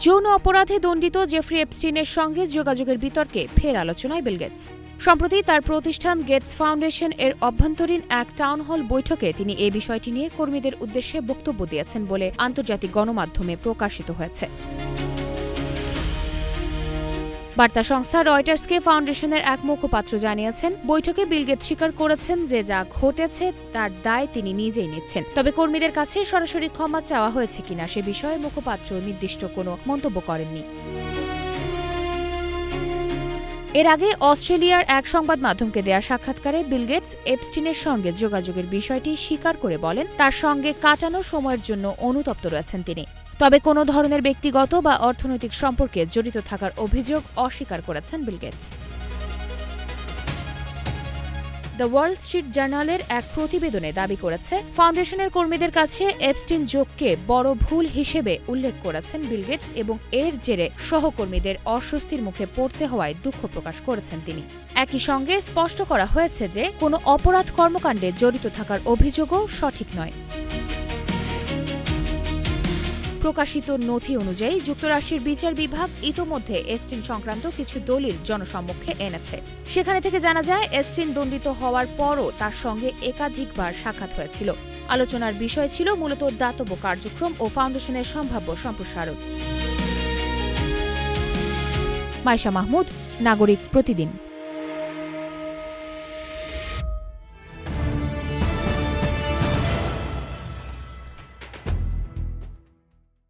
যৌন অপরাধে দণ্ডিত জেফ্রি এপস্টিনের সঙ্গে যোগাযোগের বিতর্কে ফের আলোচনায় বিল গেটস। সম্প্রতি তার প্রতিষ্ঠান গেটস ফাউন্ডেশন এর অভ্যন্তরীণ এক টাউন হল বৈঠকে তিনি এই বিষয়টি নিয়ে কর্মীদের উদ্দেশ্যে বক্তব্য দিয়েছেন বলে আন্তর্জাতিক গণমাধ্যমে প্রকাশিত হয়েছে। বার্তা সংস্থা রয়টার্সকে ফাউন্ডেশনের এক মুখপাত্র জানিয়েছেন, বৈঠকে বিল গেটস স্বীকার করেছেন যে যা ঘটেছে তার দায় তিনি নিজেই নিচ্ছেন। তবে কর্মীদের কাছে সরাসরি ক্ষমা চাওয়া হয়েছে কিনা সে বিষয়ে মুখপাত্র নির্দিষ্ট কোনো মন্তব্য করেননি। এর আগে অস্ট্রেলিয়ার এক সংবাদ মাধ্যমকে দেয়া সাক্ষাৎকারে বিল গেটস এপস্টিনের সঙ্গে যোগাযোগের বিষয়টি স্বীকার করে বলেন, তার সঙ্গে কাটানো সময়ের জন্য অনুতপ্ত রয়েছেন তিনি। তবে কোনো ধরনের ব্যক্তিগত বা অর্থনৈতিক সম্পর্কে জড়িত থাকার অভিযোগ অস্বীকার করেছেন Bill Gates. The Wall Street জার্নালের এক প্রতিবেদনে দাবি করেছে, ফাউন্ডেশনের কর্মীদের কাছে এপস্টিন যোগকে বড় ভুল হিসেবে উল্লেখ করেছেন বিল গেটস এবং এর জেরে সহকর্মীদের অস্বস্তির মুখে পড়তে হওয়ায় দুঃখ প্রকাশ করেছেন তিনি। একই সঙ্গে স্পষ্ট করা হয়েছে যে কোনো অপরাধ কর্মকাণ্ডে জড়িত থাকার অভিযোগও সঠিক নয়। প্রকাশিত নথি অনুযায়ী যুক্তরাষ্ট্রের বিচার বিভাগ ইতোমধ্যে এপস্টিন সংক্রান্ত কিছু দলিল জনসম্মুখে এনেছে। সেখানে থেকে জানা যায়, এপস্টিন দণ্ডিত হওয়ার পরও তার সঙ্গে একাধিকবার সাক্ষাৎ হয়েছিল। আলোচনার বিষয় ছিল মূলত দাতব্য কার্যক্রম ও ফাউন্ডেশনের সম্ভাব্য সম্প্রসারণ। মাইশা মাহমুদ, নাগরিক প্রতিদিন।